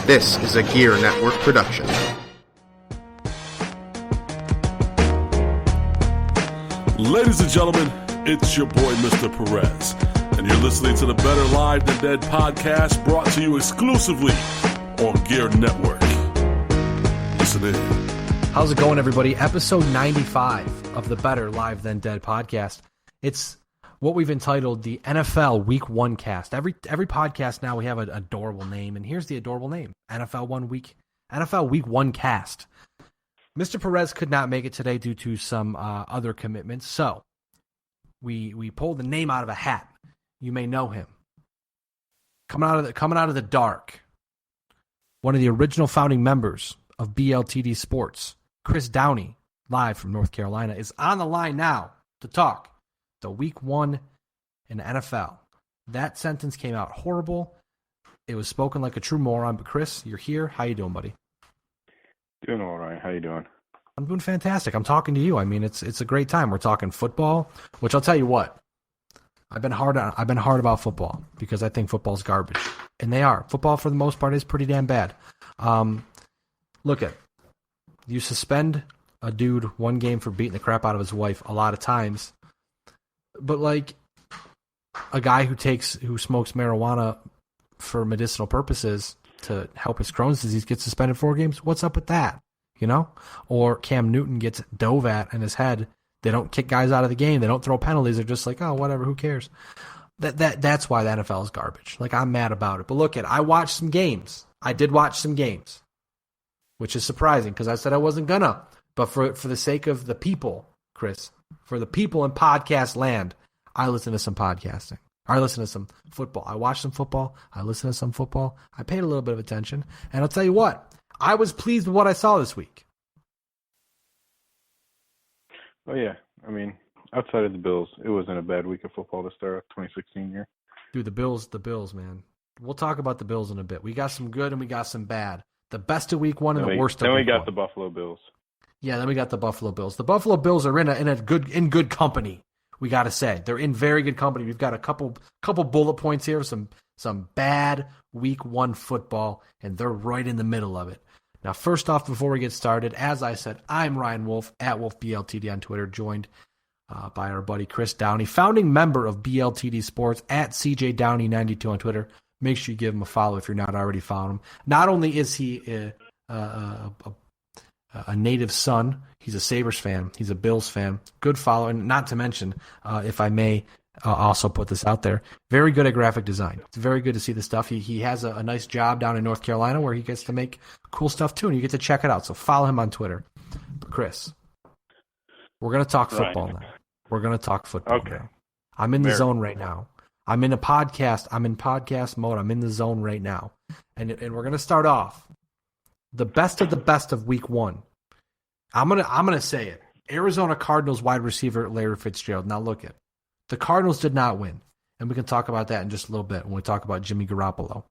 This is a Gear Network production. Ladies and gentlemen, it's your boy, Mr. Perez, and you're listening to the Better Live Than Dead podcast, brought to you exclusively on Gear Network. Listen in. How's it going, everybody? Episode 95 of the Better Live Than Dead podcast. It's what we've entitled the NFL Week 1 cast. Every podcast now we have an adorable name, and here's the adorable name, NFL Week 1 cast. Mr. Perez could not make it today due to some other commitments, so we pulled the name out of a hat. You may know him. Coming out of the dark, one of the original founding members of BLTD Sports, Chris Downey, live from North Carolina, is on the line now to talk the Week 1 in the NFL. That sentence came out horrible. It was spoken like a true moron, but Chris, you're here. How you doing, buddy? Doing all right. How you doing? I'm doing fantastic. I'm talking to you. I mean, it's a great time. We're talking football, which I'll tell you what. I've been hard about football because I think football's garbage, and they are. Football, for the most part, is pretty damn bad. Look at you suspend a dude one game for beating the crap out of his wife a lot of times, but like a guy who smokes marijuana for medicinal purposes to help his Crohn's disease gets suspended 4 games. What's up with that? You know? Or Cam Newton gets dove at in his head. They don't kick guys out of the game. They don't throw penalties. They're just like, oh, whatever, who cares? That's why the NFL is garbage. Like, I'm mad about it. But look I watched some games. I did watch some games, which is surprising because I said I wasn't gonna. But for the sake of the people, Chris, for the people in podcast land, I listen to some podcasting. I listen to some football. I watched some football. I listened to some football. I paid a little bit of attention. And I'll tell you what, I was pleased with what I saw this week. Oh, yeah. I mean, outside of the Bills, it wasn't a bad week of football to start off 2016 year. Dude, the Bills, man. We'll talk about the Bills in a bit. We got some good and we got some bad. The best of week 1 and the worst of week 1. Then we got the Buffalo Bills. Yeah, then we got the Buffalo Bills. The Buffalo Bills are in good company. We got to say they're in very good company. We've got a couple bullet points here, some bad week 1 football, and they're right in the middle of it. Now, first off, before we get started, as I said, I'm Ryan Wolf at WolfBLTD on Twitter, joined by our buddy Chris Downey, founding member of BLTD Sports at CJDowney92 on Twitter. Make sure you give him a follow if you're not already following him. Not only is he a native son, he's a Sabres fan, he's a Bills fan, good follow, and not to mention, if I may also put this out there, very good at graphic design. It's very good to see the stuff. He has a nice job down in North Carolina where he gets to make cool stuff too, and you get to check it out. So follow him on Twitter. But Chris, we're going to talk football now. We're going to talk football now. I'm in the zone right now. I'm in podcast mode. I'm in the zone right now. And we're going to start off the best of week 1. I'm gonna say it. Arizona Cardinals wide receiver Larry Fitzgerald. Now look it. The Cardinals did not win. And we can talk about that in just a little bit when we talk about Jimmy Garoppolo.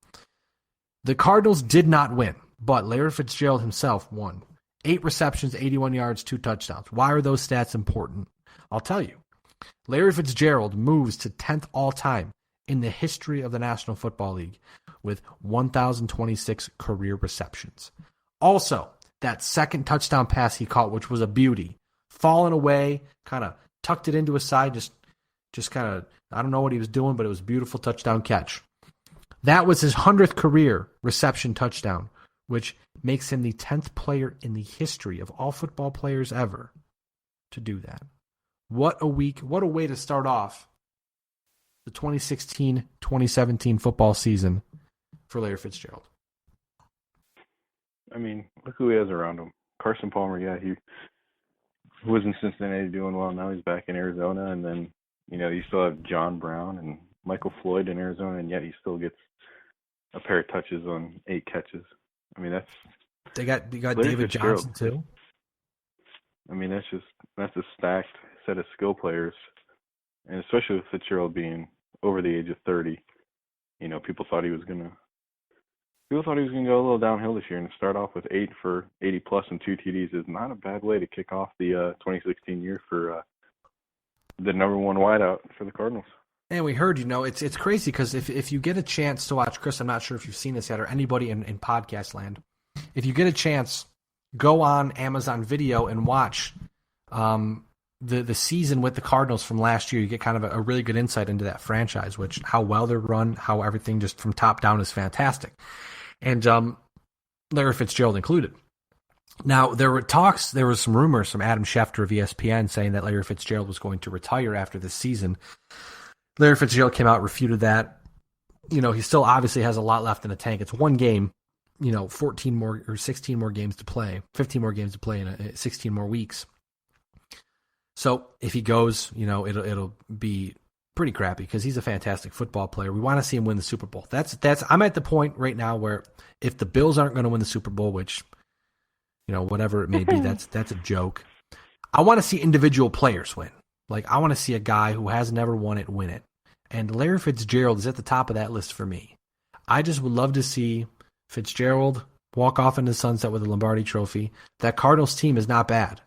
The Cardinals did not win, but Larry Fitzgerald himself won. 8 receptions, 81 yards, 2 touchdowns. Why are those stats important? I'll tell you. Larry Fitzgerald moves to 10th all-time in the history of the National Football League with 1,026 career receptions. Also, that second touchdown pass he caught, which was a beauty, falling away, kind of tucked it into his side, just kind of, I don't know what he was doing, but it was a beautiful touchdown catch. That was his 100th career reception touchdown, which makes him the 10th player in the history of all football players ever to do that. What a week, what a way to start off the 2016-2017 football season for Larry Fitzgerald. I mean, look who he has around him. Carson Palmer, yeah, he was in Cincinnati doing well. Now he's back in Arizona. And then, you still have John Brown and Michael Floyd in Arizona, and yet he still gets a pair of touches on 8 catches. I mean, They got David Johnson, too. I mean, that's a stacked set of skill players. And especially with Fitzgerald being over the age of 30, people thought he was going to go a little downhill this year, and to start off with 8 for 80 plus and 2 TDs is not a bad way to kick off the 2016 year for the number 1 wideout for the Cardinals. And we heard, it's crazy because if you get a chance to watch, Chris, I'm not sure if you've seen this yet, or anybody in podcast land, if you get a chance, go on Amazon Video and watch the season with the Cardinals from last year. You get kind of a really good insight into that franchise, how well they're run, how everything just from top down is fantastic. And Larry Fitzgerald included. Now, there was some rumors from Adam Schefter of ESPN saying that Larry Fitzgerald was going to retire after this season. Larry Fitzgerald came out, refuted that. He still obviously has a lot left in the tank. It's one game, 14 more or 16 more games to play, 15 more games to play in 16 more weeks. So if he goes, it'll be pretty crappy because he's a fantastic football player. We want to see him win the Super Bowl. I'm at the point right now where if the Bills aren't going to win the Super Bowl, which, whatever it may be, that's a joke. I want to see individual players win. Like, I want to see a guy who has never won it win it. And Larry Fitzgerald is at the top of that list for me. I just would love to see Fitzgerald walk off into the sunset with a Lombardi trophy. That Cardinals team is not bad.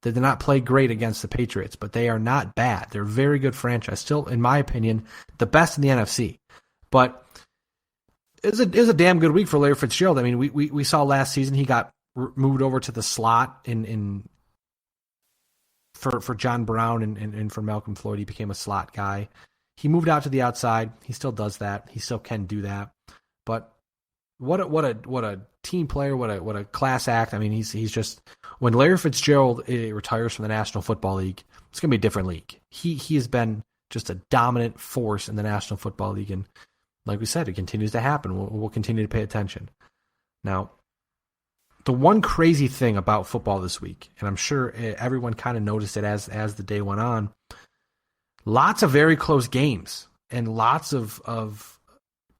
They did not play great against the Patriots, but they are not bad. They're a very good franchise. Still, in my opinion, the best in the NFC. But it was a damn good week for Larry Fitzgerald. I mean, we saw last season he got moved over to the slot for John Brown and for Malcolm Floyd. He became a slot guy. He moved out to the outside. He still does that. He still can do that. But what a team player, what a class act. I mean, he's just, when Larry Fitzgerald retires from the National Football League, it's going to be a different league. He has been just a dominant force in the National Football League, and like we said, it continues to happen. We'll continue to pay attention. Now, the one crazy thing about football this week, and I'm sure everyone kind of noticed it as the day went on, lots of very close games and lots of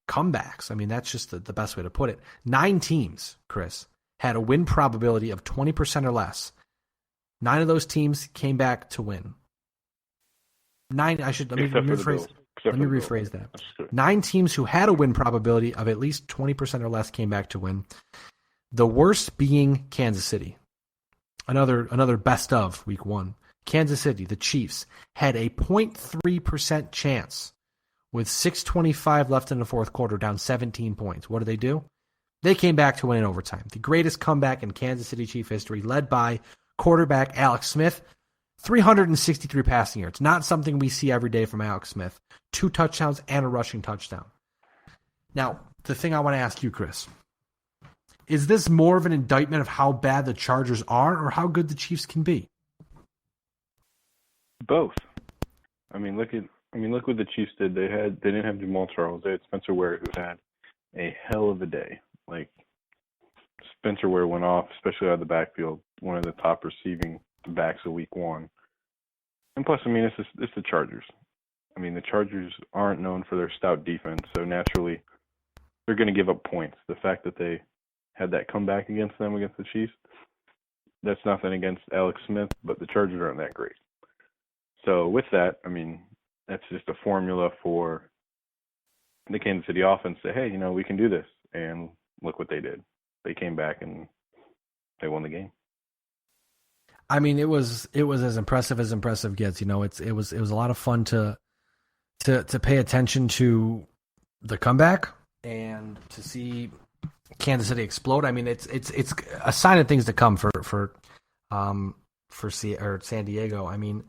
comebacks. I mean, that's just the best way to put it. 9 teams, Chris, had a win probability of 20% or less. 9 of those teams came back to win. 9, let me rephrase that. 9 teams who had a win probability of at least 20% or less came back to win. The worst being Kansas City. Another best of week 1. Kansas City, the Chiefs, had a 0.3% chance with 6:25 left in the fourth quarter, down 17 points. What do? They came back to win in overtime. The greatest comeback in Kansas City Chief history, led by quarterback Alex Smith. 363 passing yards. Not something we see every day from Alex Smith. 2 touchdowns and a rushing touchdown. Now, the thing I want to ask you, Chris, is this more of an indictment of how bad the Chargers are or how good the Chiefs can be? Both. Look what the Chiefs did. They didn't have Jamal Charles. They had Spencer Ware, who had a hell of a day. Like, Spencer Ware went off, especially out of the backfield, one of the top receiving backs of week 1. And plus, it's the Chargers. The Chargers aren't known for their stout defense, so naturally they're going to give up points. The fact that they had that comeback against the Chiefs, that's nothing against Alex Smith, but the Chargers aren't that great. So with that, that's just a formula for the Kansas City offense to, hey, we can do this. And look what they did. They came back and they won the game. It was as impressive gets. It was a lot of fun to pay attention to the comeback and to see Kansas City explode. It's a sign of things to come for San Diego.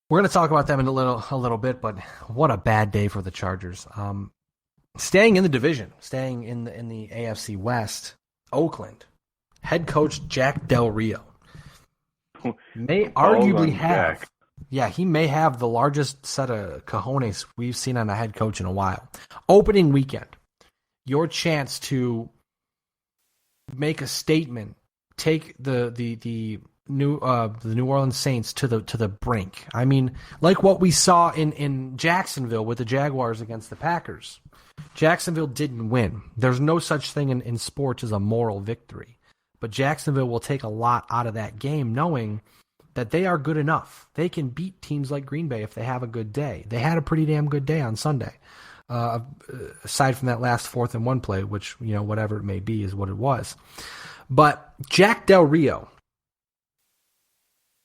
We're going to talk about them in a little bit, but what a bad day for the Chargers. Staying in the division, staying in the AFC West, Oakland, head coach Jack Del Rio may arguably have, he may have the largest set of cojones we've seen on a head coach in a while. Opening weekend, your chance to make a statement, take the New Orleans Saints to the brink. Like what we saw in Jacksonville with the Jaguars against the Packers. Jacksonville didn't win. There's no such thing in sports as a moral victory. But Jacksonville will take a lot out of that game knowing that they are good enough. They can beat teams like Green Bay if they have a good day. They had a pretty damn good day on Sunday. Aside from that last 4th and 1 play, which, whatever it may be is what it was. But Jack Del Rio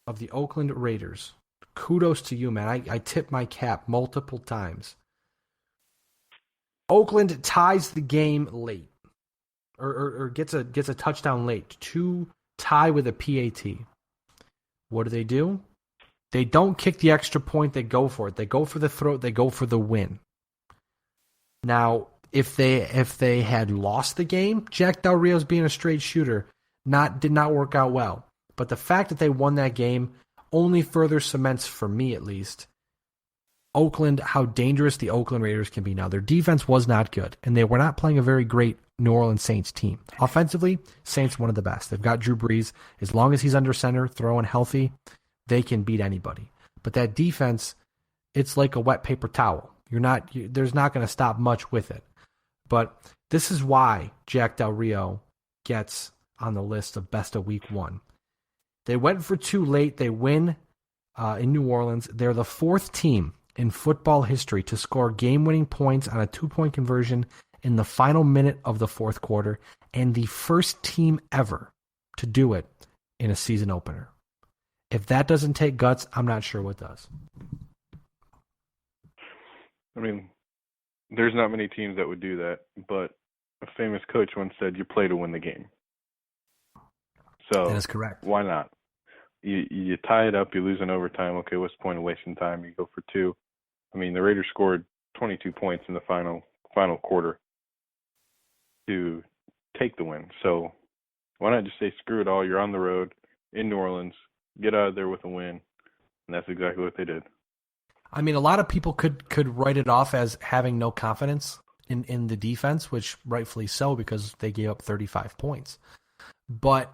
of the Oakland Raiders kudos to you, man. I tip my cap multiple times. Oakland ties the game late, or gets a touchdown late to tie with a PAT. What do? They don't kick the extra point. They go for it. They go for the throat. They go for the win. Now, if they had lost the game, Jack Del Rio's being a straight shooter did not work out well. But the fact that they won that game only further cements, for me at least, Oakland, how dangerous the Oakland Raiders can be now. Their defense was not good, and they were not playing a very great New Orleans Saints team. Offensively, Saints one of the best. They've got Drew Brees. As long as he's under center, throwing healthy, they can beat anybody. But that defense, it's like a wet paper towel. There's not going to stop much with it. But this is why Jack Del Rio gets on the list of best of week 1. They went for 2 late. They win in New Orleans. They're the 4th team in football history to score game-winning points on a 2-point conversion in the final minute of the 4th quarter, and the first team ever to do it in a season opener. If that doesn't take guts, I'm not sure what does. I mean, there's not many teams that would do that, but a famous coach once said, you play to win the game. So that is correct. Why not? You tie it up, you lose in overtime. Okay, what's the point of wasting time? You go for 2. I mean, the Raiders scored 22 points in the final quarter to take the win. So why not just say, screw it all, you're on the road in New Orleans, get out of there with a win, and that's exactly what they did. I mean, a lot of people could write it off as having no confidence in the defense, which rightfully so, because they gave up 35 points. But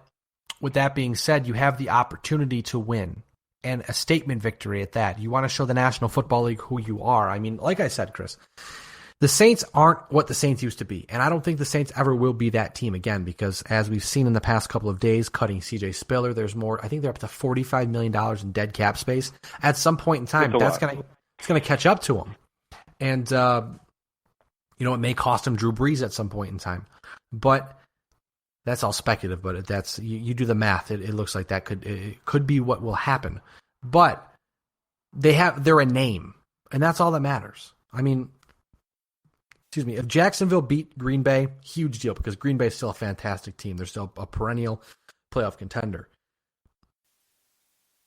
with that being said, you have the opportunity to win, and a statement victory at that. You want to show the National Football League who you are. I mean, like I said, Chris, the Saints aren't what the Saints used to be, and I don't think the Saints ever will be that team again, because as we've seen in the past couple of days, cutting C.J. Spiller, there's more. I think they're up to $45 million in dead cap space. At some point in time, it's going to catch up to them, and it may cost them Drew Brees at some point in time. But that's all speculative. But that's you do the math. It looks like that could be what will happen. But they're a name, and that's all that matters. I mean, if Jacksonville beat Green Bay, huge deal, because Green Bay is still a fantastic team. They're still a perennial playoff contender.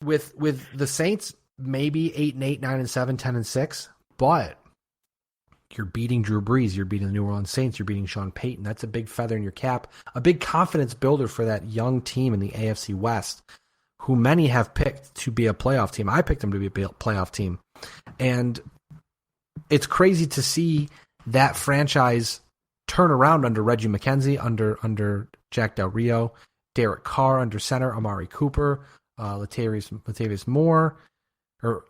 With the Saints, maybe 8-8, 9-7, 10-6, but you're beating Drew Brees, you're beating the New Orleans Saints, you're beating Sean Payton. That's a big feather in your cap, a big confidence builder for that young team in the AFC West, who many have picked to be a playoff team. I picked them to be a playoff team. And it's crazy to see that franchise turn around under Reggie McKenzie, under Jack Del Rio, Derek Carr under center, Amari Cooper, Latavius Moore, or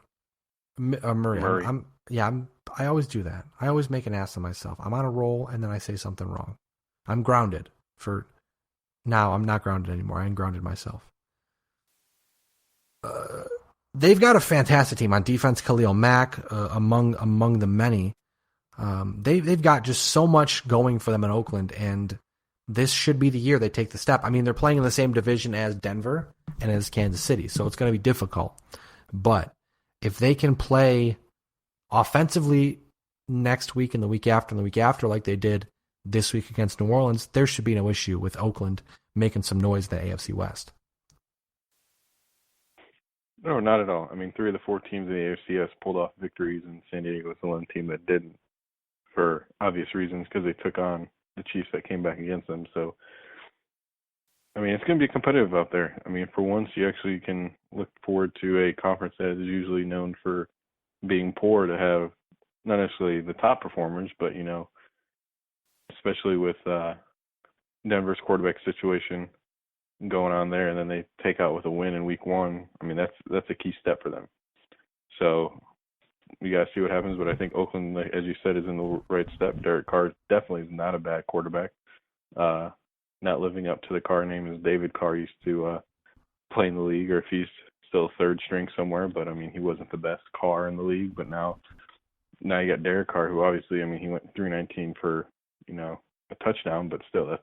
Murray. I always do that. I always make an ass of myself. I'm on a roll, and then I say something wrong. I'm grounded for now. I'm not grounded anymore. I ungrounded myself. They've got a fantastic team on defense. Khalil Mack, among the many. They've got just so much going for them in Oakland, and this should be the year they take the step. I mean, they're playing in the same division as Denver and as Kansas City, so it's going to be difficult. But if they can play offensively next week and the week after and the week after like they did this week against New Orleans, there should be no issue with Oakland making some noise in the AFC West. No, not at all. I mean, 3 of the 4 teams in the AFCS pulled off victories, and San Diego was the one team that didn't, for obvious reasons, because they took on the Chiefs that came back against them. So, I mean, it's going to be competitive out there. I mean, for once, you actually can look forward to a conference that is usually known for being poor to have not necessarily the top performers, but, especially with Denver's quarterback situation going on there, and then they take out with a win in week 1. I mean, that's a key step for them. So we got to see what happens, but I think Oakland, as you said, is in the right step. Derek Carr definitely is not a bad quarterback. Not living up to the Carr name as David Carr used to play in the league, or if he's still third string somewhere, but I mean, he wasn't the best Carr in the league, but now you got Derek Carr, who obviously, I mean, he went 319 for, a touchdown, but still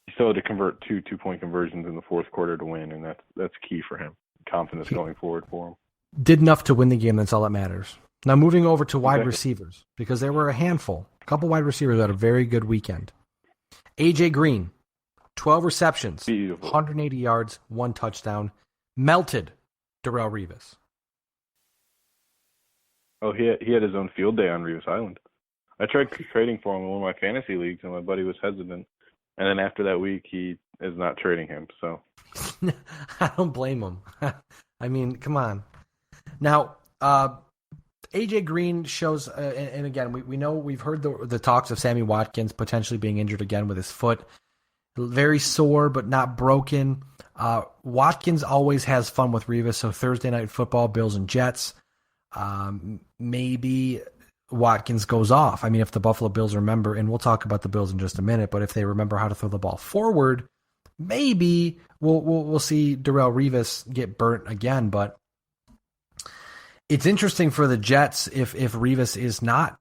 he still had to convert 2 2-point conversions in the 4th quarter to win, and that's key for him. Confidence going forward for him. did enough to win the game. That's all that matters. Now moving over to wide Exactly. receivers, because there were a couple wide receivers that had a very good weekend. AJ Green, 12 receptions, Beautiful. 180 yards, 1 touchdown, melted Darrelle Revis. Oh, he had his own field day on Reeves Island. I tried trading for him in one of my fantasy leagues, and my buddy was hesitant. And then after that week, he is not trading him. So I don't blame him. I mean, come on. Now, AJ Green shows, and again, we know we've heard the talks of Sammy Watkins potentially being injured again with his foot. Very sore, but not broken. Watkins always has fun with Revis, so Thursday Night Football, Bills and Jets. Maybe Watkins goes off. I mean, if the Buffalo Bills remember, and we'll talk about the Bills in just a minute, but if they remember how to throw the ball forward, maybe we'll see Darrelle Revis get burnt again. But it's interesting for the Jets if Revis is not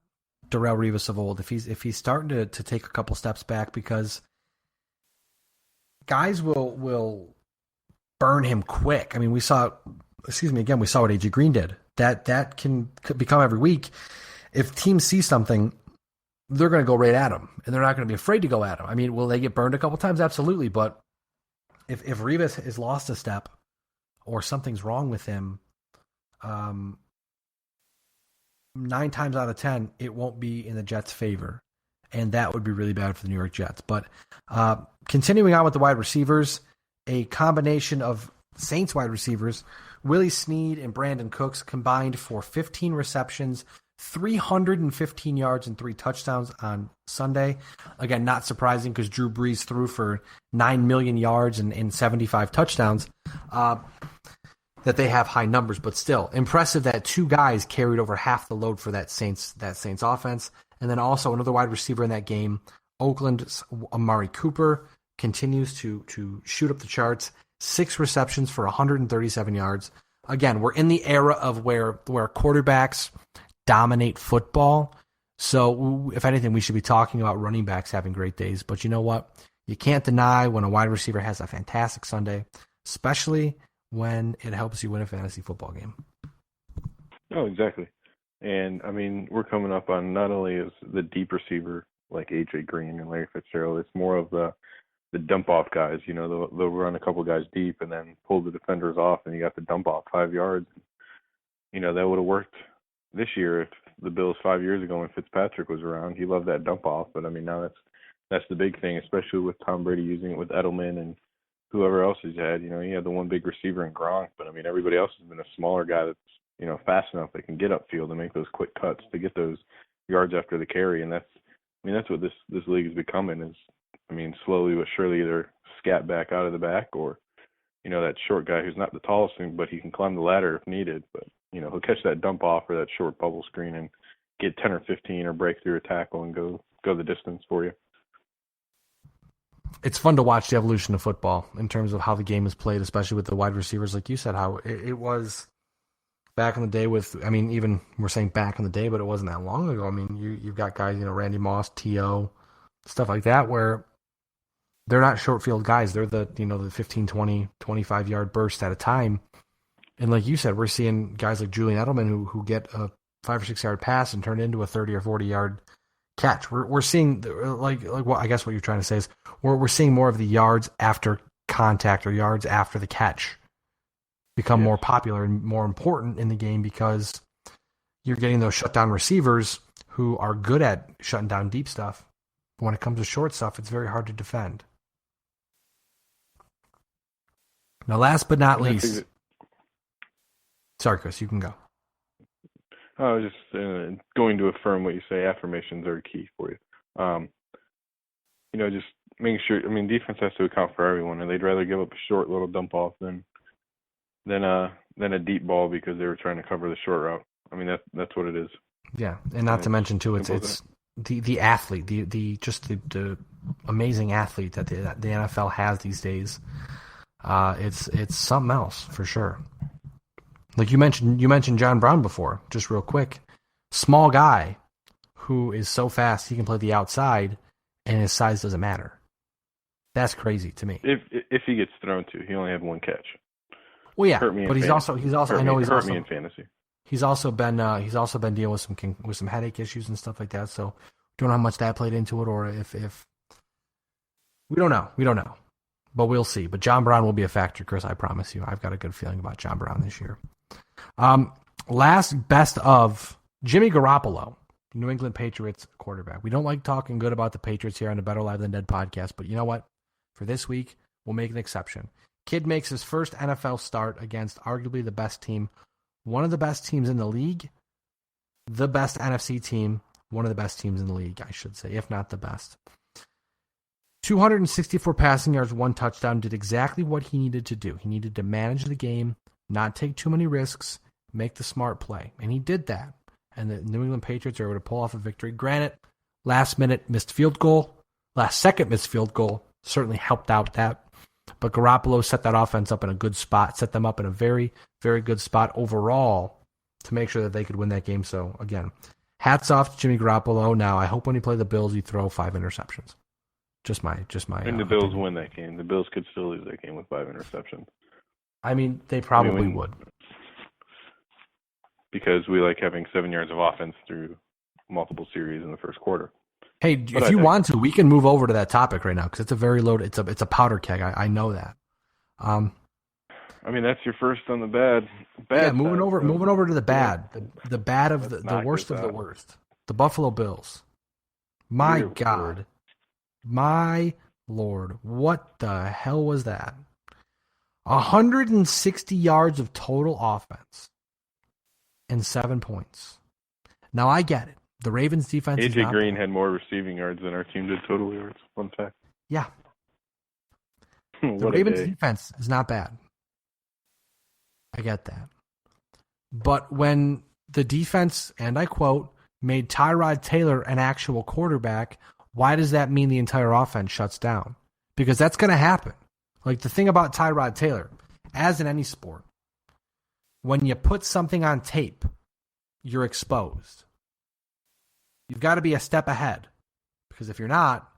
Darrelle Revis of old, if he's starting to take a couple steps back, because guys will burn him quick. I mean, we saw what AJ Green did. That can become every week. If teams see something, they're going to go right at him, and they're not going to be afraid to go at him. I mean, will they get burned a couple times? Absolutely. But if Revis has lost a step or something's wrong with him, 9 times out of 10, it won't be in the Jets' favor. And that would be really bad for the New York Jets. But continuing on with the wide receivers, a combination of Saints wide receivers, Willie Snead and Brandon Cooks combined for 15 receptions, 315 yards, and 3 touchdowns on Sunday. Again, not surprising because Drew Brees threw for 9 million yards and 75 touchdowns. That they have high numbers, but still impressive that 2 guys carried over half the load for that Saints offense. And then also another wide receiver in that game, Oakland's Amari Cooper, continues to shoot up the charts. 6 receptions for 137 yards. Again, we're in the era of where quarterbacks dominate football. So if anything, we should be talking about running backs having great days. But you know what? You can't deny when a wide receiver has a fantastic Sunday, especially when it helps you win a fantasy football game. Oh, exactly. And, I mean, we're coming up on not only is the deep receiver like A.J. Green and Larry Fitzgerald, it's more of the dump-off guys. You know, they'll run a couple guys deep and then pull the defenders off, and you got the dump-off 5 yards. You know, that would have worked this year if the Bills 5 years ago when Fitzpatrick was around. He loved that dump-off, but, I mean, now that's the big thing, especially with Tom Brady using it with Edelman and whoever else he's had. You know, he had the one big receiver in Gronk, but, I mean, everybody else has been a smaller guy that's, you know, fast enough that can get upfield and make those quick cuts to get those yards after the carry. And that's what this league is becoming is, I mean, slowly but surely either scat back out of the back or, you know, that short guy who's not the tallest thing, but he can climb the ladder if needed. But, you know, he'll catch that dump off or that short bubble screen and get 10 or 15 or break through a tackle and go the distance for you. It's fun to watch the evolution of football in terms of how the game is played, especially with the wide receivers, like you said, how it was back in the day with, I mean, even we're saying back in the day, but it wasn't that long ago. I mean, you've got guys, you know, Randy Moss, T.O., stuff like that, where they're not short field guys. They're the 15, 20, 25-yard bursts at a time. And like you said, we're seeing guys like Julian Edelman who get a 5 or 6 yard pass and turn it into a 30 or 40-yard catch. We're seeing, like what I guess what you're trying to say is we're seeing more of the yards after contact or yards after the catch become more popular and more important in the game because you're getting those shutdown receivers who are good at shutting down deep stuff. But when it comes to short stuff, it's very hard to defend. Now, last but not least, sorry, Chris, you can go. I was just going to affirm what you say. Affirmations are key for you. You know, just making sure. I mean, defense has to account for everyone, and they'd rather give up a short little dump off than a deep ball because they were trying to cover the short route. I mean, that's what it is. Yeah, and not to mention too, it's the athlete, the amazing athlete that the NFL has these days. It's something else for sure. Like you mentioned John Brown before, just real quick. Small guy who is so fast he can play the outside and his size doesn't matter. That's crazy to me. If he gets thrown to, he only had one catch. Well, yeah, hurt me. but he's also hurt I know he's hurt also me in fantasy. he's also been dealing with some headache issues and stuff like that. So don't know how much that played into it, or if we don't know, but we'll see. But John Brown will be a factor, Chris. I promise you. I've got a good feeling about John Brown this year. Last best of Jimmy Garoppolo, New England Patriots quarterback. We don't like talking good about the Patriots here on the Better Live Than Dead podcast, but you know what? For this week, we'll make an exception. Kid makes his first NFL start against arguably the best team, one of the best teams in the league, the best NFC team, one of the best teams in the league, I should say, if not the best. 264 passing yards, 1 touchdown, did exactly what he needed to do. He needed to manage the game, not take too many risks, make the smart play. And he did that. And the New England Patriots are able to pull off a victory. Granted, last second missed field goal certainly helped out that. But Garoppolo set that offense up in a good spot, set them up in a very, very good spot overall to make sure that they could win that game. So, again, hats off to Jimmy Garoppolo. Now, I hope when he play the Bills, he throw 5 interceptions. Just my. And the Bills win that game. The Bills could still lose that game with 5 interceptions. I mean, they probably would. Because we like having 7 yards of offense through multiple series in the first quarter. Hey, if you want to, we can move over to that topic right now because it's a very loaded. It's a powder keg. I know that. I mean, that's your first on the bad. Yeah, moving over to the bad. The bad of the worst of the worst. The Buffalo Bills. My God. My Lord. What the hell was that? 160 yards of total offense and 7 points. Now, I get it. The Ravens defense is AJ Green had more receiving yards than our team did total yards. Fun fact. Yeah. The Ravens defense is not bad. I get that. But when the defense, and I quote, made Tyrod Taylor an actual quarterback, why does that mean the entire offense shuts down? Because that's going to happen. Like the thing about Tyrod Taylor, as in any sport, when you put something on tape, you're exposed. You've got to be a step ahead. Because if you're not,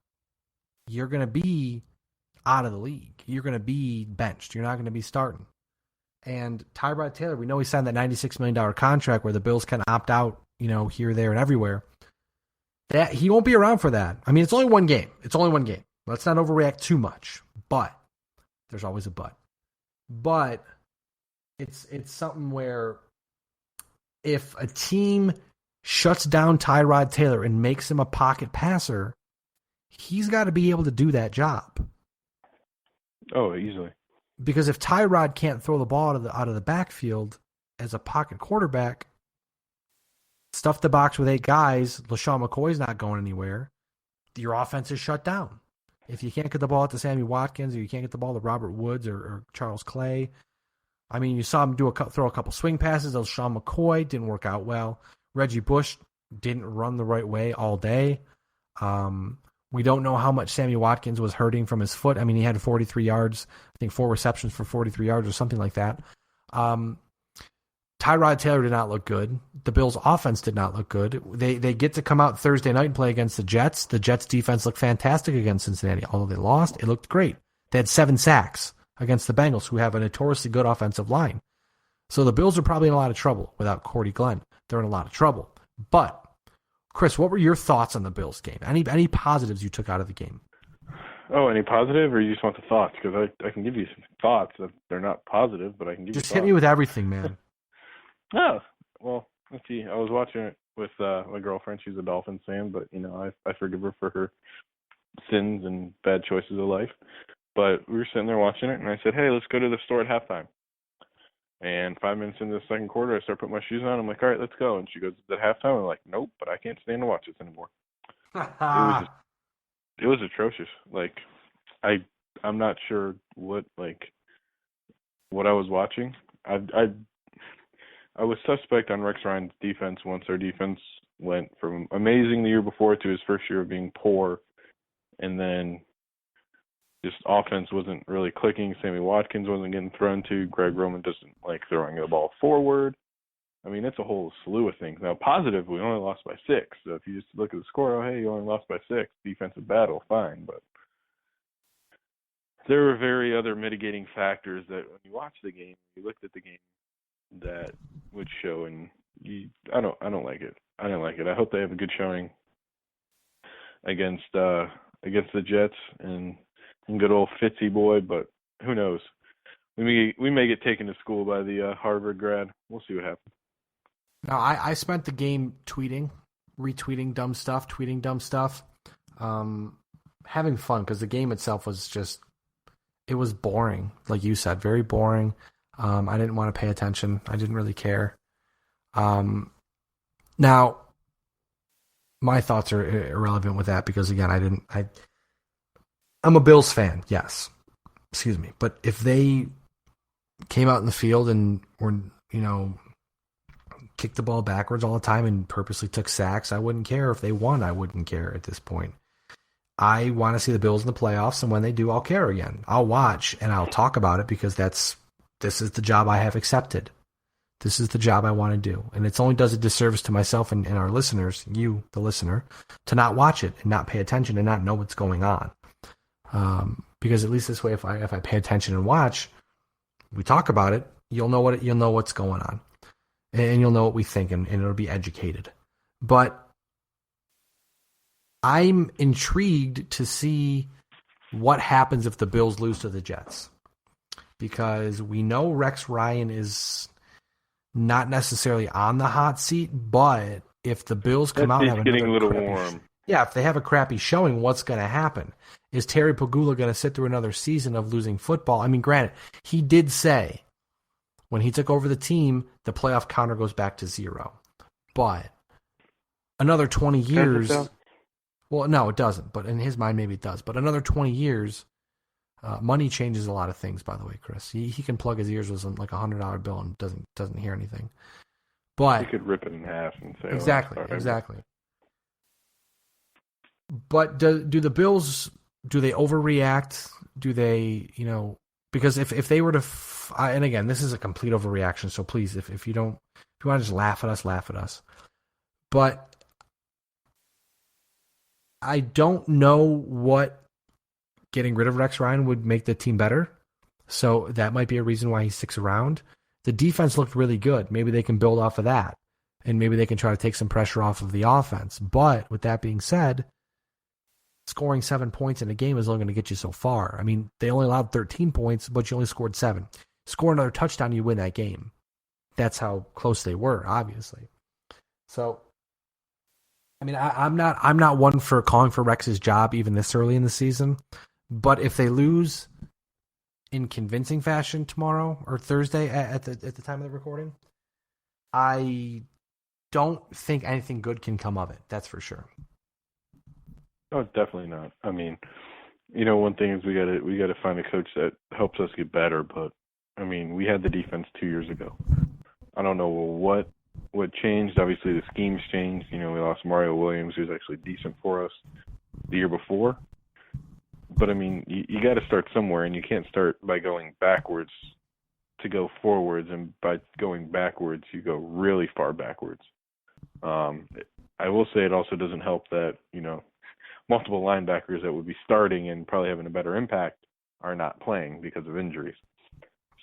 you're going to be out of the league. You're going to be benched. You're not going to be starting. And Tyrod Taylor, we know he signed that $96 million contract where the Bills can opt out, here, there, and everywhere. That he won't be around for that. I mean, it's only one game. Let's not overreact too much. But there's always a but. But it's something where if a team shuts down Tyrod Taylor and makes him a pocket passer, he's got to be able to do that job. Oh, easily. Because if Tyrod can't throw the ball out of the backfield as a pocket quarterback, stuff the box with 8 guys, LaShawn McCoy's not going anywhere, your offense is shut down. If you can't get the ball to Sammy Watkins or you can't get the ball to Robert Woods or Charles Clay, I mean, you saw him throw a couple swing passes. LaShawn McCoy didn't work out well. Reggie Bush didn't run the right way all day. We don't know how much Sammy Watkins was hurting from his foot. I mean, he had 43 yards, I think 4 receptions for 43 yards or something like that. Tyrod Taylor did not look good. The Bills' offense did not look good. They get to come out Thursday night and play against the Jets. The Jets' defense looked fantastic against Cincinnati. Although they lost, it looked great. They had 7 sacks against the Bengals, who have a notoriously good offensive line. So the Bills are probably in a lot of trouble without Cordy Glenn. They're in a lot of trouble. But, Chris, what were your thoughts on the Bills game? Any positives you took out of the game? Oh, any positive, or you just want the thoughts? Because I can give you some thoughts. They're not positive, but I can give you Just hit me with everything, man. Oh, well, let's see. I was watching it with my girlfriend. She's a Dolphins fan, but, I forgive her for her sins and bad choices of life. But we were sitting there watching it, and I said, hey, let's go to the store at halftime. And 5 minutes into the second quarter, I start putting my shoes on. I'm like, all right, let's go. And she goes, at halftime? I'm like, nope, but I can't stand to watch this anymore. It was atrocious. Like, I'm not sure what I was watching. I was suspect on Rex Ryan's defense once our defense went from amazing the year before to his first year of being poor, and then just offense wasn't really clicking. Sammy Watkins wasn't getting thrown to. Greg Roman doesn't like throwing the ball forward. I mean, it's a whole slew of things. Now, positive, we only lost by 6. So if you just look at the score, oh, hey, you only lost by 6. Defensive battle, fine. But there were very other mitigating factors that when you watch the game, you looked at the game, that would show, and I don't like it. I didn't like it. I hope they have a good showing against the Jets and good old Fitzy boy, but who knows? We may get taken to school by the Harvard grad. We'll see what happens. Now, I spent the game retweeting dumb stuff, tweeting dumb stuff, having fun because the game itself was it was boring, like you said, very boring. I didn't want to pay attention. I didn't really care. Now, my thoughts are irrelevant with that because, again, I'm a Bills fan, yes. Excuse me. But if they came out in the field and were, kicked the ball backwards all the time and purposely took sacks, I wouldn't care. If they won, I wouldn't care at this point. I want to see the Bills in the playoffs, and when they do, I'll care again. I'll watch and I'll talk about it because this is the job I have accepted. This is the job I want to do. And it only does a disservice to myself and our listeners, you, the listener, to not watch it and not pay attention and not know what's going on. Because at least this way, if I pay attention and watch, we talk about it, you'll know what's going on. And you'll know what we think, and it'll be educated. But I'm intrigued to see what happens if the Bills lose to the Jets. Because we know Rex Ryan is not necessarily on the hot seat, but if the Bills come out and have getting a little warm. Yeah, if they have a crappy showing, what's going to happen? Is Terry Pagula going to sit through another season of losing football? I mean, granted, he did say when he took over the team, the playoff counter goes back to 0. But another 20 years... Well, no, it doesn't. But in his mind, maybe it does. But another 20 years, money changes a lot of things, by the way, Chris. He can plug his ears with like a $100 bill and doesn't hear anything. But he could rip it in half and say, exactly. But do the Bills, do they overreact? Do they, because if they were to, and again, this is a complete overreaction, so please, if you want to just laugh at us. But I don't know what getting rid of Rex Ryan would make the team better. So that might be a reason why he sticks around. The defense looked really good. Maybe they can build off of that. And maybe they can try to take some pressure off of the offense. But with that being said, scoring 7 points in a game is only going to get you so far. I mean, they only allowed 13 points, but you only scored 7. Score another touchdown, you win that game. That's how close they were, obviously. So, I mean, I'm not one for calling for Rex's job even this early in the season. But if they lose in convincing fashion tomorrow or Thursday at the time of the recording, I don't think anything good can come of it. That's for sure. Oh, definitely not. I mean, one thing is we got to find a coach that helps us get better. But I mean, we had the defense 2 years ago. I don't know what changed. Obviously, the schemes changed. We lost Mario Williams, who's actually decent for us the year before. But I mean, you got to start somewhere, and you can't start by going backwards to go forwards, and by going backwards, you go really far backwards. I will say it also doesn't help that multiple linebackers that would be starting and probably having a better impact are not playing because of injuries.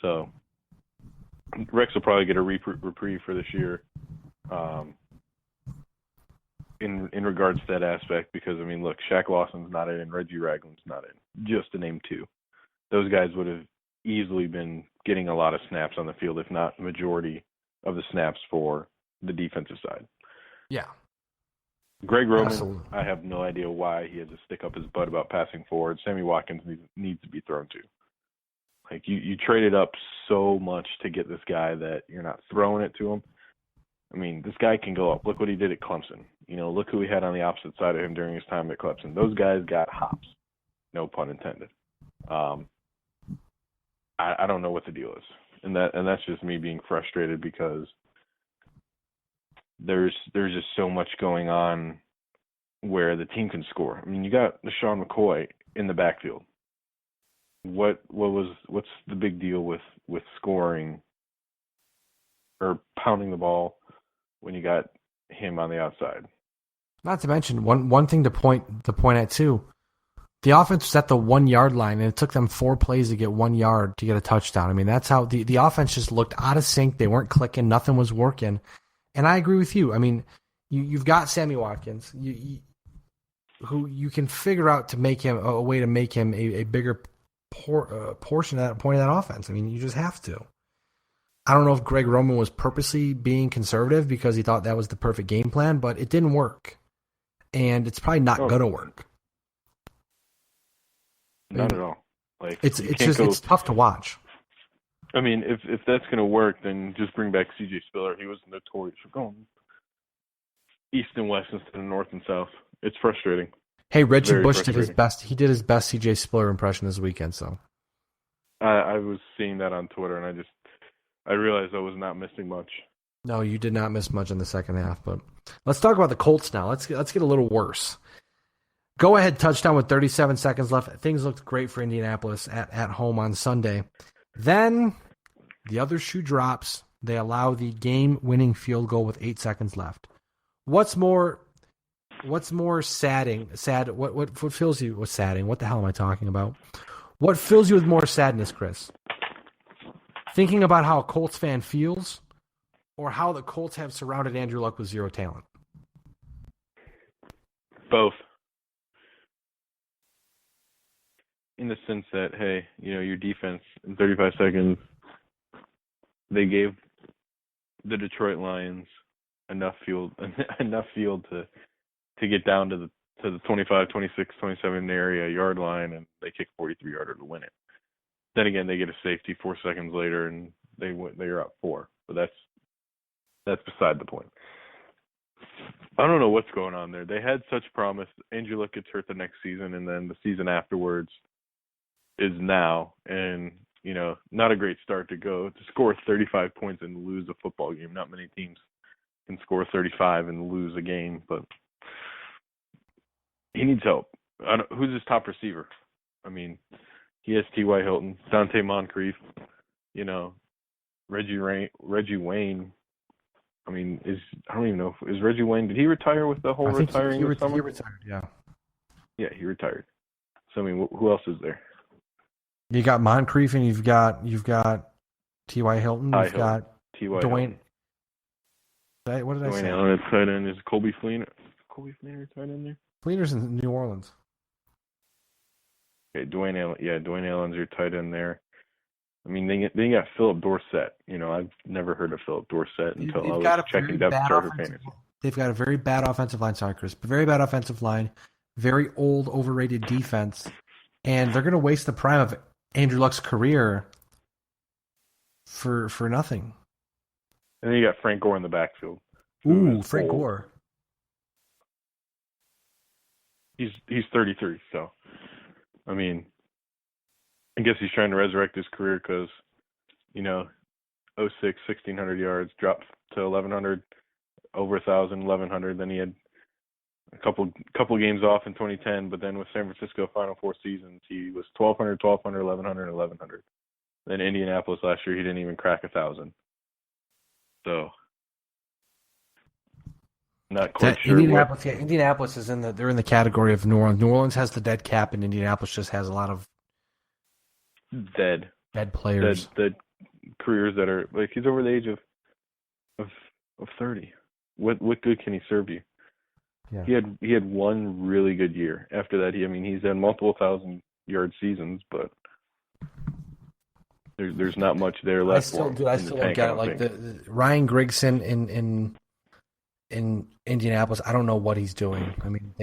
So Rex will probably get a reprieve for this year in regards to that aspect because, I mean, look, Shaq Lawson's not in and Reggie Ragland's not in, just to name 2. Those guys would have easily been getting a lot of snaps on the field, if not majority of the snaps for the defensive side. Yeah. Greg Roman, Absolutely. I have no idea why he has to stick up his butt about passing forward. Sammy Watkins needs to be thrown to. Like, you traded up so much to get this guy that you're not throwing it to him. I mean, this guy can go up. Look what he did at Clemson. Look who he had on the opposite side of him during his time at Clemson. Those guys got hops. No pun intended. I don't know what the deal is. And that's just me being frustrated because there's just so much going on where the team can score. I mean, you got LaShawn McCoy in the backfield. What's the big deal with scoring or pounding the ball when you got him on the outside? Not to mention one thing to point at too. The offense was at the 1 yard line, and it took them 4 plays to get 1 yard to get a touchdown. I mean, that's how the offense just looked out of sync. They weren't clicking. Nothing was working. And I agree with you. I mean, you've got Sammy Watkins, who you can figure out to make him a way to make him a bigger portion of that point of that offense. I mean, you just have to. I don't know if Greg Roman was purposely being conservative because he thought that was the perfect game plan, but it didn't work. And it's probably not going to work. Not at all. Like it's tough to watch. I mean, if that's going to work, then just bring back C.J. Spiller. He was notorious for going east and west instead of north and south. It's frustrating. Hey, Reggie Bush did his best. He did his best C.J. Spiller impression this weekend. So I was seeing that on Twitter, and I realized I was not missing much. No, you did not miss much in the second half. But let's talk about the Colts now. Let's get a little worse. Go-ahead touchdown with 37 seconds left. Things looked great for Indianapolis at home on Sunday. Then the other shoe drops. They allow the game-winning field goal with 8 seconds left. What's more sad? What fills you with sadding? What the hell am I talking about? What fills you with more sadness, Chris? Thinking about how a Colts fan feels, or how the Colts have surrounded Andrew Luck with zero talent? Both. In the sense that, hey, your defense in 35 seconds, they gave the Detroit Lions enough field to get down to the 25, 26, 27 area yard line, and they kick 43-yarder to win it. Then again, they get a safety 4 seconds later, and they are up 4. But that's beside the point. I don't know what's going on there. They had such promise. Andrew Luck gets hurt the next season, and then the season afterwards is now, and not a great start to score 35 points and lose a football game. Not many teams can score 35 and lose a game, but he needs help. Who's his top receiver? I mean, he has T.Y. Hilton, Dante Moncrief, Reggie Wayne. I mean, I don't even know is Reggie Wayne. Did he retire with the whole retiring? He retired. Yeah. Yeah, he retired. So I mean, who else is there? You got Moncrief, and you've got T.Y. Hilton. You've got T.Y. Dwayne. What did I say? Dwayne Allen at tight end. Is Colby Fleener tight end there? Fleener's in New Orleans. Okay, Dwayne Allen. Yeah, Dwayne Allen's your tight end there. I mean, they got Philip Dorsett. I've never heard of Philip Dorsett until I was checking depth chart for fantasy. They've got a very bad offensive line. Sorry, Chris. Very bad offensive line. Very old, overrated defense. And they're going to waste the prime of Andrew Luck's career for nothing. And then you got Frank Gore in the backfield. Ooh, Frank Gore. He's 33, so I mean, I guess he's trying to resurrect his career because 1,600 yards, dropped to 1,100, over 1,000, 1,100. Then he had a couple games off in 2010, but then with San Francisco Final Four seasons, he was 1,200, 1,200, 1,100, and 1,100. Then Indianapolis last year, he didn't even crack 1,000. So, not quite sure. Indianapolis is they're in the category of New Orleans. New Orleans has the dead cap, and Indianapolis just has a lot of dead players. Dead careers that are like he's over the age of 30. What good can he serve you? Yeah. He had one really good year. After that, he's had multiple 1,000-yard seasons, but there's not much there left. I still don't get it. Like the Ryan Grigson in Indianapolis, I don't know what he's doing. I mean,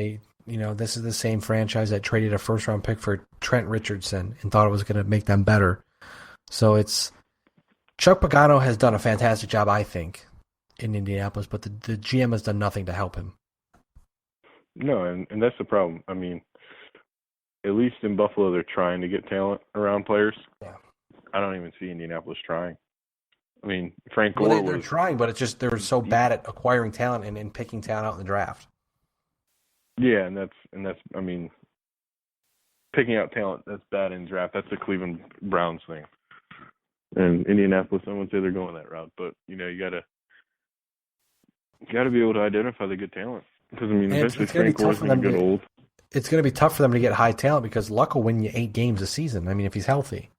this is the same franchise that traded a first-round pick for Trent Richardson and thought it was going to make them better. So it's Chuck Pagano has done a fantastic job, I think, in Indianapolis, but the GM has done nothing to help him. No, and that's the problem. I mean, at least in Buffalo, they're trying to get talent around players. Yeah. I don't even see Indianapolis trying. I mean, Frank Gore they're trying, but it's just they're so bad at acquiring talent and picking talent out in the draft. Yeah, and that's I mean, picking out talent, that's bad in draft. That's the Cleveland Browns thing. And Indianapolis, I wouldn't say they're going that route, but you gotta be able to identify the good talent. Because eventually Frank Gore's going to get old. it's going to be tough for them to get high talent because Luck will win you 8 games a season. I mean, if he's healthy.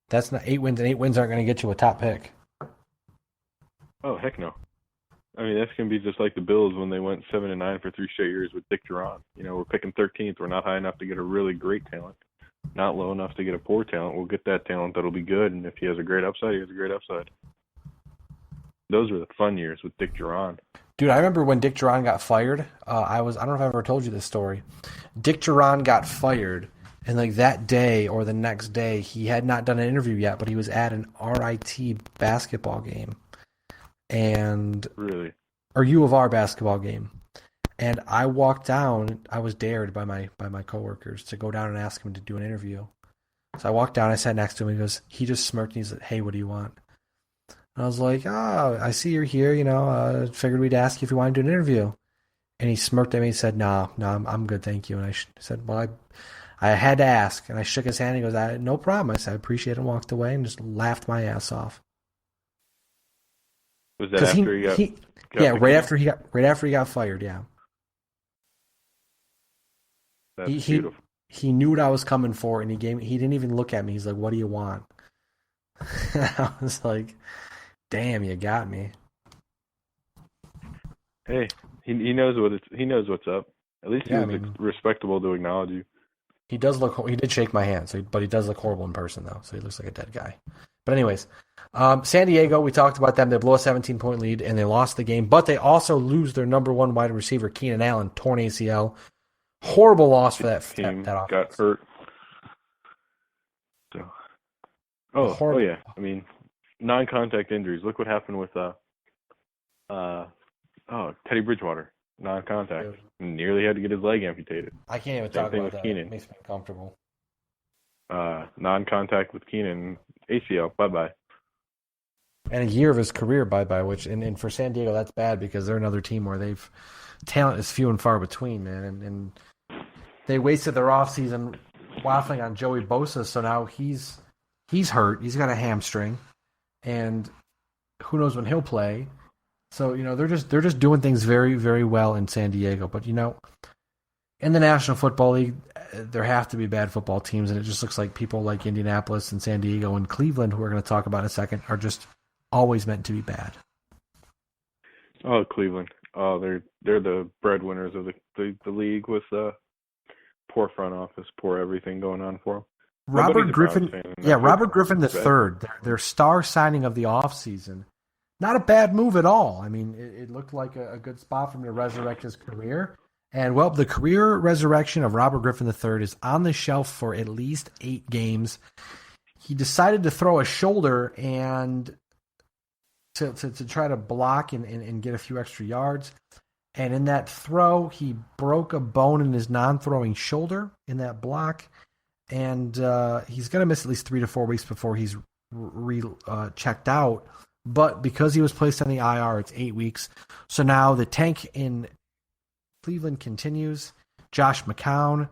That's not 8 wins, and 8 wins aren't going to get you a top pick. Oh, heck no. I mean, that's going to be just like the Bills when they went 7-9 for 3 straight years with Dick Duran. You know, we're picking 13th. We're not high enough to get a really great talent, not low enough to get a poor talent. We'll get that talent that'll be good, and if he has a great upside, he has a great upside. Those were the fun years with Dick Duran. Dude, I remember when Dick Duran got fired. I don't know if I ever told you this story. Dick Duran got fired, and like that day or the next day, he had not done an interview yet, but he was at an RIT basketball game, Really, or U of R basketball game. And I walked down. I was dared by my coworkers to go down and ask him to do an interview. So I walked down. I sat next to him. He just smirked. And he's like, "Hey, what do you want?" And I was like, I see you're here, figured we'd ask you if you want to do an interview. And he smirked at me and said, no, I'm good, thank you. And I said, well, I had to ask. And I shook his hand. And he goes, no problem. I said, I appreciate it, and walked away and just laughed my ass off. Was that after he got yeah, right after he got fired, yeah. That's beautiful. He knew what I was coming for, and he didn't even look at me. He's like, what do you want? I was like, damn, you got me. Hey, he knows what's up. At least he was respectable to acknowledge you. He did shake my hand, but he does look horrible in person though. So he looks like a dead guy. But anyways, San Diego, we talked about them. They blew a 17-point lead and they lost the game, but they also lose their number 1 wide receiver, Keenan Allen, torn ACL. Horrible loss for that team. That got hurt. So, oh yeah. I mean, non-contact injuries. Look what happened with Teddy Bridgewater. Non-contact. Nearly had to get his leg amputated. I can't even talk about that. It makes me uncomfortable. Non-contact with Keenan, ACL, bye-bye. And a year of his career, bye-bye, which, and for San Diego, that's bad because they're another team where talent is few and far between, man. And they wasted their offseason waffling on Joey Bosa, so now he's hurt. He's got a hamstring. And who knows when he'll play. So, they're just doing things very, very well in San Diego. But, in the National Football League, there have to be bad football teams, and it just looks like people like Indianapolis and San Diego and Cleveland, who we're going to talk about in a second, are just always meant to be bad. Oh, Cleveland. Oh, they're the breadwinners of the league with poor front office, poor everything going on for them. Robert Griffin III, their star signing of the offseason. Not a bad move at all. I mean, it looked like a good spot for him to resurrect his career. And, well, the career resurrection of Robert Griffin III is on the shelf for at least 8 games. He decided to throw a shoulder and to try to block and get a few extra yards. And in that throw, he broke a bone in his non-throwing shoulder in that block. And he's going to miss at least 3 to 4 weeks before he's checked out. But because he was placed on the IR, it's 8 weeks. So now the tank in Cleveland continues. Josh McCown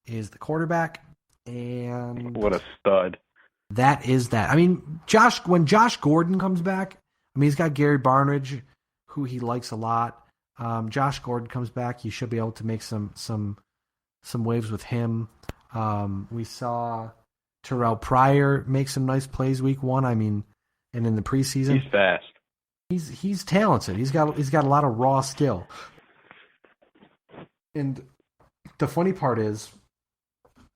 is the quarterback. And what a stud. That is that. I mean, when Josh Gordon comes back, he's got Gary Barnidge, who he likes a lot. Josh Gordon comes back, you should be able to make some waves with him. We saw Terrell Pryor make some nice plays week 1. I mean, and in the preseason, he's fast. He's talented. He's got a lot of raw skill. And the funny part is,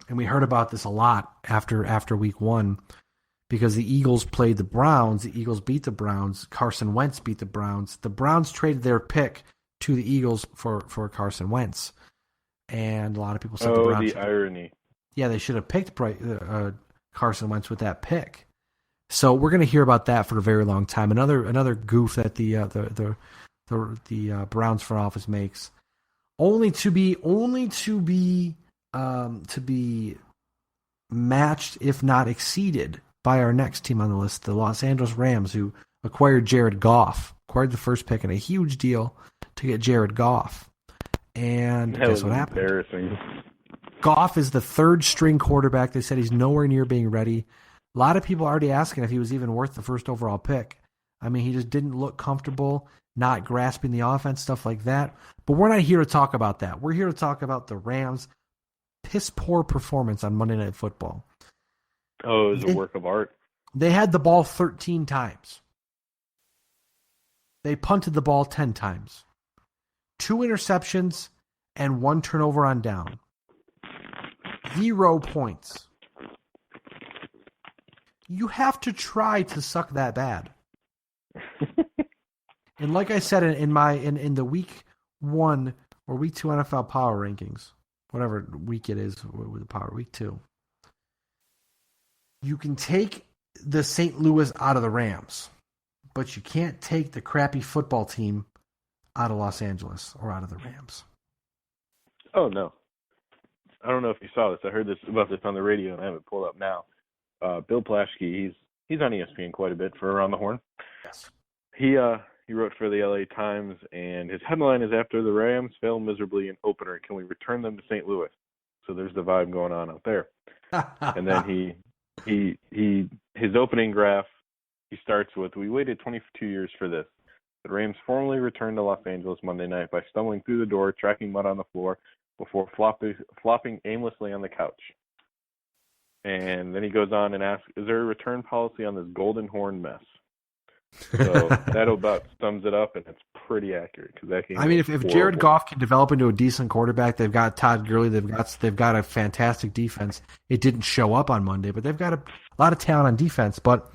and we heard about this a lot after week 1, because the Eagles played the Browns. The Eagles beat the Browns. Carson Wentz beat the Browns. The Browns traded their pick to the Eagles for Carson Wentz. And a lot of people said the Browns. The irony. Yeah, they should have picked Carson Wentz with that pick. So we're going to hear about that for a very long time. Another goof that the Browns front office makes, only to be matched, if not exceeded, by our next team on the list, the Los Angeles Rams, who acquired Jared Goff, acquired the first pick in a huge deal to get Jared Goff. And guess what happened? Embarrassing. Goff is the 3rd string quarterback. They said he's nowhere near being ready. A lot of people are already asking if he was even worth the first overall pick. I mean, he just didn't look comfortable, not grasping the offense, stuff like that. But we're not here to talk about that. We're here to talk about the Rams' piss-poor performance on Monday Night Football. Oh, it was a work of art. They had the ball 13 times. They punted the ball 10 times. 2 interceptions and 1 turnover on down. 0 points. You have to try to suck that bad. And like I said in the week 1 or week 2 NFL power rankings, whatever week it is with the power, week 2, you can take the St. Louis out of the Rams, but you can't take the crappy football team out of Los Angeles or out of the Rams. Oh, no. I don't know if you saw this. I heard about this on the radio, and I have it pulled up now. Bill Plaschke, he's on ESPN quite a bit for Around the Horn. Yes. He wrote for the LA Times, and his headline is, "After the Rams fail miserably in opener, can we return them to St. Louis?" So there's the vibe going on out there. And then his opening graph, he starts with, "We waited 22 years for this. The Rams formally returned to Los Angeles Monday night by stumbling through the door, tracking mud on the floor, before flopping aimlessly on the couch." And then he goes on and asks, "Is there a return policy on this golden horn mess?" So that about sums it up, and it's pretty accurate. If Jared Goff can develop into a decent quarterback, they've got Todd Gurley, they've got a fantastic defense. It didn't show up on Monday, but they've got a lot of talent on defense. But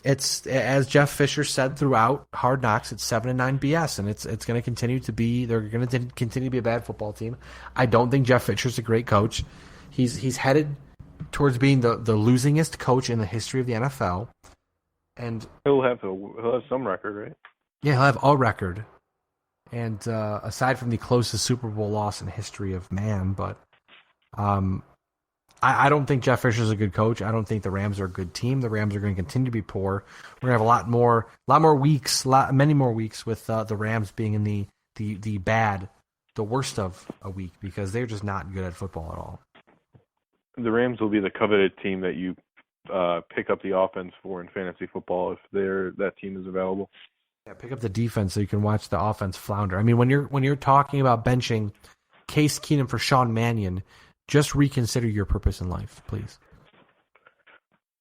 it's, as Jeff Fisher said throughout Hard Knocks, it's 7-9 BS, and it's going to continue to be. They're going to continue to be a bad football team. I don't think Jeff Fisher's a great coach. He's headed towards being the losingest coach in the history of the NFL. And he'll have some record, right? Yeah, he'll have a record. And aside from the closest Super Bowl loss in the history of man, but I don't think Jeff Fisher's a good coach. I don't think the Rams are a good team. The Rams are going to continue to be poor. We're going to have many more weeks with the Rams being in the worst of a week, because they're just not good at football at all. The Rams will be the coveted team that you pick up the offense for in fantasy football if that team is available. Yeah, pick up the defense so you can watch the offense flounder. I mean, when you're talking about benching Case Keenum for Sean Mannion, just reconsider your purpose in life, please.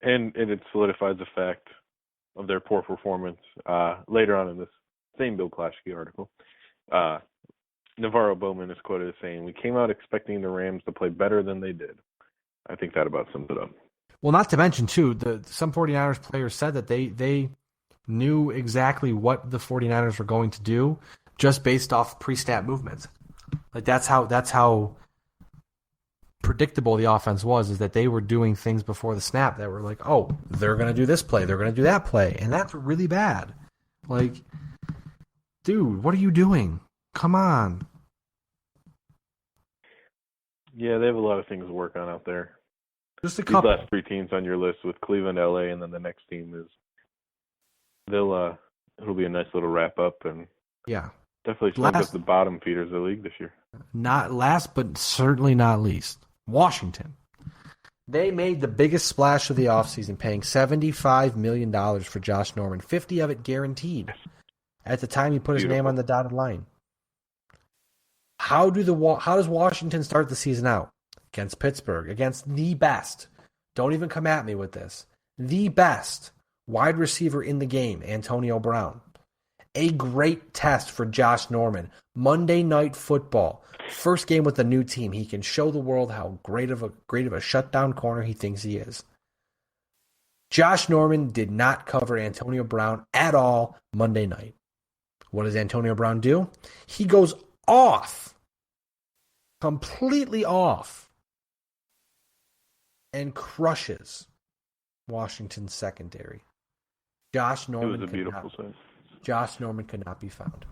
And it solidifies the fact of their poor performance. Later on in this same Bill Plaschke article, Navarro Bowman is quoted as saying, "We came out expecting the Rams to play better than they did." I think that about sums it up. Well, not to mention, too, some 49ers players said that they knew exactly what the 49ers were going to do just based off pre-snap movements. Like that's how predictable the offense was, is that they were doing things before the snap that were like, oh, they're going to do this play, they're going to do that play, and that's really bad. Like, dude, what are you doing? Come on. Yeah, they have a lot of things to work on out there. Just a couple. These last 3 teams on your list with Cleveland, LA, and then the next team it'll be a nice little wrap up, and yeah, definitely slump up the bottom feeders of the league this year. Not last, but certainly not least, Washington. They made the biggest splash of the offseason, paying $75 million for Josh Norman, 50 of it guaranteed. At the time he put his name on the dotted line. How does Washington start the season out? Against Pittsburgh, against the best. Don't even come at me with this. The best wide receiver in the game, Antonio Brown. A great test for Josh Norman. Monday Night Football. First game with the new team. He can show the world how great of a shutdown corner he thinks he is. Josh Norman did not cover Antonio Brown at all Monday night. What does Antonio Brown do? He goes off. Completely off. And crushes Washington's secondary. Josh Norman. It was a beautiful sight. Josh Norman could not be found.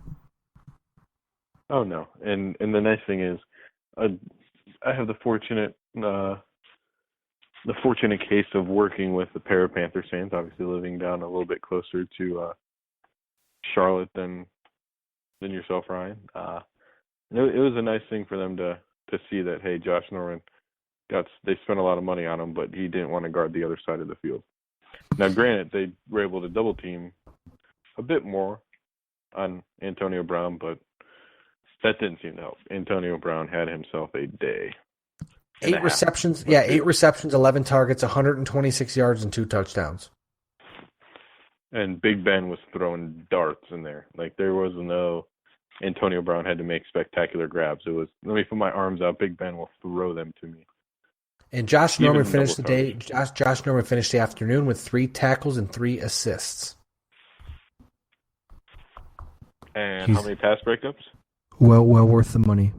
Oh no! And the nice thing is, I have the fortunate case of working with a pair of Panthers fans. Obviously, living down a little bit closer to Charlotte than yourself, Ryan. It was a nice thing for them to see that, hey, Josh Norman. They spent a lot of money on him, but he didn't want to guard the other side of the field. Now, granted, they were able to double team a bit more on Antonio Brown, but that didn't seem to help. Antonio Brown had himself a day. 8 receptions. Yeah, 8 receptions, 11 targets, 126 yards, and 2 touchdowns. And Big Ben was throwing darts in there. Like, there was no Antonio Brown had to make spectacular grabs. It was, let me put my arms out. Big Ben will throw them to me. And Josh Norman finished the day. Josh Norman finished the afternoon with 3 tackles and 3 assists. And how many pass breakups? Well worth the money.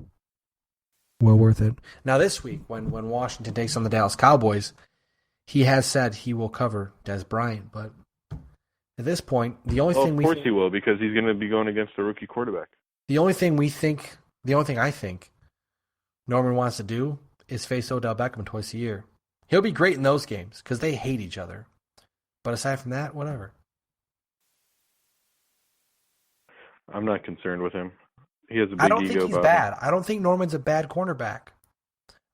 Well worth it. Now this week, when Washington takes on the Dallas Cowboys, he has said he will cover Des Bryant, but at this point, the only thing of course he will, because he's going to be going against a rookie quarterback. The only thing I think Norman wants to do is face Odell Beckham twice a year. He'll be great in those games because they hate each other. But aside from that, whatever. I'm not concerned with him. He has a big I don't ego think he's about bad. him. I don't think Norman's a bad cornerback.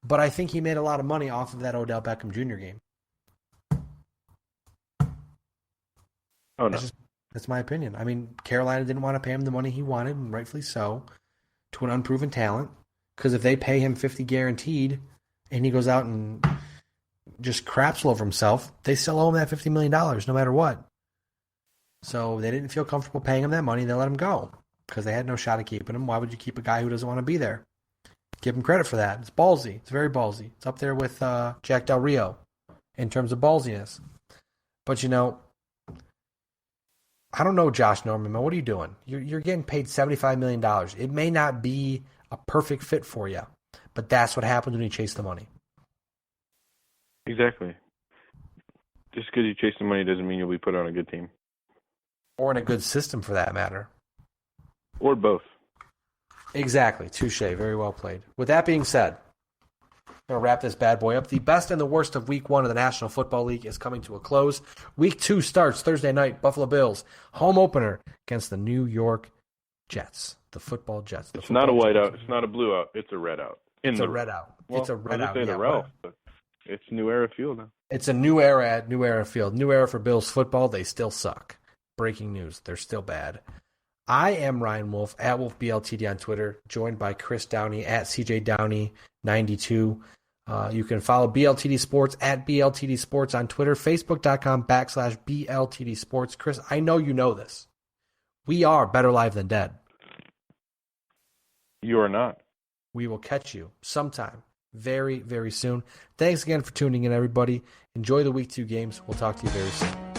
But I think he made a lot of money off of that Odell Beckham Jr. game. Oh, no. That's my opinion. I mean, Carolina didn't want to pay him the money he wanted, and rightfully so, to an unproven talent. Because if they pay him $50 guaranteed, and he goes out and just craps all over himself, they still owe him that $50 million, no matter what. So they didn't feel comfortable paying him that money. They let him go because they had no shot at keeping him. Why would you keep a guy who doesn't want to be there? Give him credit for that. It's ballsy. It's very ballsy. It's up there with Jack Del Rio in terms of ballsiness. But, you know, I don't know, Josh Norman, man. What are you doing? You're getting paid $75 million. It may not be a perfect fit for you, but that's what happens when you chase the money. Exactly. Just because you chase the money doesn't mean you'll be put on a good team. Or in a good system, for that matter. Or both. Exactly. Touche. Very well played. With that being said, I'm going to wrap this bad boy up. The best and the worst of Week 1 of the National Football League is coming to a close. Week 2 starts Thursday night. Buffalo Bills, home opener against the New York Jets. The football Jets. It's not a white out. It's not a blue out. It's a red out. It's a red out. Well, it's a red out. The Ralph, but it's New Era Field now. It's a new era at New Era Field. New era for Bills football. They still suck. Breaking news. They're still bad. I am Ryan Wolf, at WolfBLTD on Twitter, joined by Chris Downey, at CJDowney92. You can follow BLTD Sports, at BLTD Sports on Twitter, Facebook.com/BLTD Sports. Chris, I know you know this. We are better live than dead. You are not. We will catch you sometime very, very soon. Thanks again for tuning in, everybody. Enjoy the Week 2 games. We'll talk to you very soon.